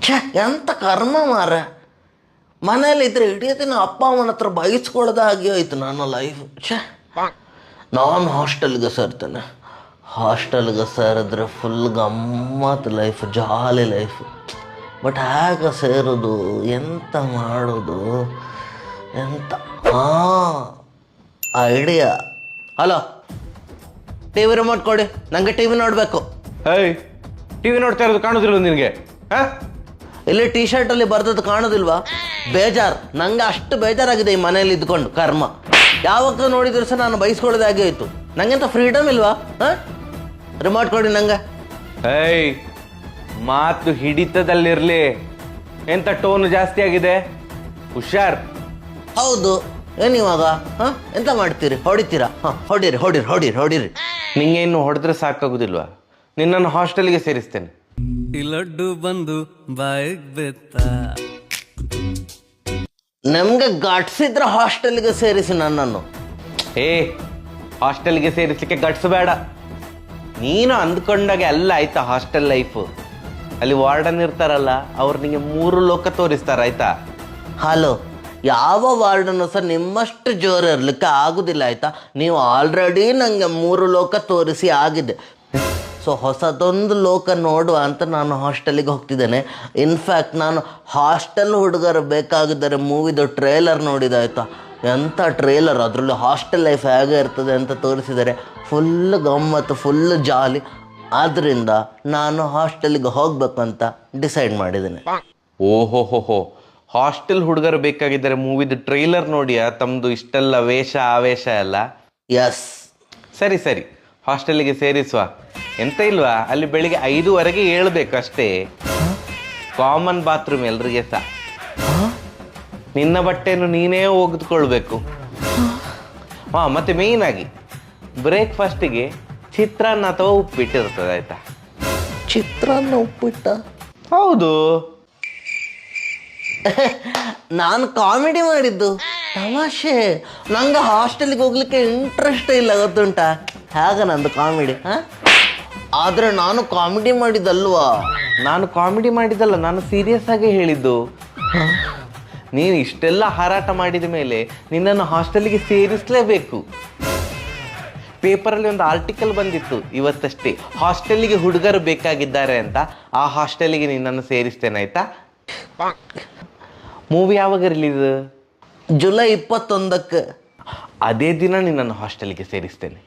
ಛೇ, ಎಂಥ ಕರ್ಮ ಮಾರ. ಮನೇಲಿದ್ದರೆ ಇಡೀ ದಿನ ಅಪ್ಪ ಅಮ್ಮನ ಹತ್ರ ಬಯಸ್ಕೊಳ್ಳೋದಾಗಿ ಹೋಯ್ತು ನನ್ನ ಲೈಫ್. ಛೇ, ನಾನು ಹಾಸ್ಟೆಲ್ಗೆ ಸೇರ್ತೇನೆ. ಹಾಸ್ಟೆಲ್ಗೆ ಸೇರಿದ್ರೆ ಫುಲ್ ಗಮ್ಮತ್ತು ಲೈಫ್, ಜಾಲಿ ಲೈಫ್. ಬಟ್ ಹೇಗೆ ಸೇರೋದು, ಎಂತ ಮಾಡೋದು, ಎಂತ ಐಡಿಯಾ. ಹಲೋ, ಟಿ ವಿ ರಿಮೋಟ್ ಕೊಡಿ, ನನಗೆ ಟಿ ವಿ ನೋಡಬೇಕು. ಏಯ್, ಟಿ ವಿ ನೋಡ್ತಾ ಇರೋದು ಕಾಣೋದಿಲ್ಲ ನಿನಗೆ? ಹಾಂ, ಇಲ್ಲಿ ಟೀ ಶರ್ಟಲ್ಲಿ ಬರ್ದದ್ದು ಕಾಣೋದಿಲ್ವಾ? ಬೇಜಾರು, ನಂಗೆ ಅಷ್ಟು ಬೇಜಾರಾಗಿದೆ ಈ ಮನೇಲಿ ಇದ್ಕೊಂಡು. ಕರ್ಮ, ಯಾವಾಗ ನೋಡಿದ್ರು ಸಹ ನಾನು ಬಯಸ್ಕೊಳ್ಳೋದಾಗಿ ಹೋಯ್ತು. ನಂಗೆಂತ ಫ್ರೀಡಮ್ ಇಲ್ವಾ? ಹಾಂ, ರಿಮೋಟ್ ಕೊಡಿ ನಂಗೆ. ಏಯ್, ಮಾತು ಹಿಡಿತದಲ್ಲಿರಲಿ. ಎಂತ ಟೋನ್ ಜಾಸ್ತಿ ಆಗಿದೆ, ಹುಷಾರ್. ಹೌದು, ಏನಿವಾಗ? ಹಾಂ, ಎಂತ ಮಾಡ್ತೀರಿ? ಹೊಡಿತೀರಾ? ಹಾಂ, ಹೊಡೀರಿ ಹೊಡೀರಿ ಹೊಡೀರಿ ಹೊಡೀರಿ. ನಿಂಗೆ ಇನ್ನು ಹೊಡೆದ್ರೆ ಸಾಕಾಗುದಿಲ್ವಾ? ನಿನ್ನನ್ನು ಹಾಸ್ಟೆಲ್ಗೆ ಸೇರಿಸ್ತೇನೆ. ಈ ಲಡ್ಡು ಬಂದು ಬಾಯಿಗೆ ಬೆತ್ತ. ನಮ್ಗೆ ಗಟ್ಸಿದ್ರೆ ಹಾಸ್ಟೆಲ್ಗೆ ಸೇರಿಸಿ ನನ್ನನ್ನು. ಏ, ಹಾಸ್ಟೆಲ್ಗೆ ಸೇರಿಸಲಿಕ್ಕೆ ಗಟ್ಸ್ ಬೇಡ. ನೀನು ಅಂದ್ಕೊಂಡಾಗೆ ಎಲ್ಲ ಆಯ್ತಾ ಹಾಸ್ಟೆಲ್ ಲೈಫು. ಅಲ್ಲಿ ವಾರ್ಡನ್ ಇರ್ತಾರಲ್ಲ, ಅವ್ರು ನಿಂಗೆ 3 ಲೋಕ ತೋರಿಸ್ತಾರ, ಆಯ್ತಾ? ಹಲೋ, ಯಾವ ವಾರ್ಡನ್ನು ಸಹ ನಿಮ್ಮಷ್ಟು ಜೋರು ಇರಲಿಕ್ಕೆ ಆಗೋದಿಲ್ಲ, ಆಯಿತಾ? ನೀವು ಆಲ್ರೆಡಿ ನನಗೆ 3 ಲೋಕ ತೋರಿಸಿ ಆಗಿದೆ. ಸೊ ಹೊಸದೊಂದು ಲೋಕ ನೋಡುವ ಅಂತ ನಾನು ಹಾಸ್ಟೆಲಿಗೆ ಹೋಗ್ತಿದ್ದೇನೆ. ಇನ್ಫ್ಯಾಕ್ಟ್ ನಾನು ಹಾಸ್ಟೆಲ್ ಹುಡುಗರು ಬೇಕಾಗಿದ್ದರೆ ಮೂವಿದು ಟ್ರೇಲರ್ ನೋಡಿದಾಯ್ತಾ? ಎಂಥ ಟ್ರೇಲರ್, ಅದರಲ್ಲಿ ಹಾಸ್ಟೆಲ್ ಲೈಫ್ ಹೇಗೆ ಇರ್ತದೆ ಅಂತ ತೋರಿಸಿದ್ದಾರೆ. ಫುಲ್ ಗಮ್ಮತ್ತು, ಫುಲ್ ಜಾಲಿ. ಆದ್ದರಿಂದ ನಾನು ಹಾಸ್ಟೆಲಿಗೆ ಹೋಗ್ಬೇಕಂತ ಡಿಸೈಡ್ ಮಾಡಿದ್ದೇನೆ. ಓಹೋ, ಹಾಸ್ಟೆಲ್ ಹುಡುಗರು ಬೇಕಾಗಿದ್ದಾರೆ ಮೂವಿದು ಟ್ರೈಲರ್ ನೋಡಿಯಾ ತಮ್ಮದು ಇಷ್ಟೆಲ್ಲ ವೇಷ ಆವೇಶ ಎಲ್ಲ? ಎಸ್. ಸರಿ ಸರಿ, ಹಾಸ್ಟೆಲಿಗೆ ಸೇರಿಸುವ. ಎಂತ ಇಲ್ವಾ, ಅಲ್ಲಿ ಬೆಳಿಗ್ಗೆ 5:15 ಏಳಬೇಕು ಅಷ್ಟೇ. ಕಾಮನ್ ಬಾತ್ರೂಮ್ ಎಲ್ರಿಗೆ ಸಹ. ನಿನ್ನ ಬಟ್ಟೆಯನ್ನು ನೀನೇ ಒಗೆದುಕೊಳ್ಬೇಕು. ಹಾಂ, ಮತ್ತೆ ಮೇಯ್ನ್ ಆಗಿ ಬ್ರೇಕ್ಫಾಸ್ಟಿಗೆ ಚಿತ್ರಾನ್ನ ಅಥವಾ ಉಪ್ಪಿಟ್ಟಿರ್ತದೆ, ಆಯ್ತಾ? ಚಿತ್ರಾನ್ನ ಉಪ್ಪಿಟ್ಟ? ಹೌದು. ನಾನು ಕಾಮಿಡಿ ಮಾಡಿದ್ದು, ತಮಾಷೆ. ನಂಗೆ ಹಾಸ್ಟೆಲ್ಗೆ ಹೋಗ್ಲಿಕ್ಕೆ ಇಂಟ್ರೆಸ್ಟ್ ಇಲ್ಲ, ಗೊತ್ತುಂಟಾ? ಹೇಗೆ ನಂದು ಕಾಮಿಡಿ? ಹಾಂ, ಆದರೆ ನಾನು ಕಾಮಿಡಿ ಮಾಡಿದ್ದಲ್ವಾ? ನಾನು ಕಾಮಿಡಿ ಮಾಡಿದ್ದಲ್ಲ, ನಾನು ಸೀರಿಯಸ್ ಆಗಿ ಹೇಳಿದ್ದು. ನೀನು ಇಷ್ಟೆಲ್ಲ ಹಾರಾಟ ಮಾಡಿದ ಮೇಲೆ ನಿನ್ನನ್ನು ಹಾಸ್ಟೆಲ್ಗೆ ಸೇರಿಸಲೇಬೇಕು. ಪೇಪರಲ್ಲಿ ಒಂದು ಆರ್ಟಿಕಲ್ ಬಂದಿತ್ತು ಇವತ್ತಷ್ಟೇ, ಹಾಸ್ಟೆಲ್ಗೆ ಹುಡುಗರು ಬೇಕಾಗಿದ್ದಾರೆ ಅಂತ. ಆ ಹಾಸ್ಟೆಲ್ಗೆ ನಿನ್ನನ್ನು ಸೇರಿಸ್ತೇನೆ, ಆಯ್ತಾ? ಮೂವಿ ಯಾವಾಗ ರಿಲೀಸ್? ಜುಲೈ 21ಕ್ಕೆ. ಅದೇ ದಿನ ನಿನ್ನನ್ನು ಹಾಸ್ಟೆಲ್ಗೆ ಸೇರಿಸ್ತೇನೆ.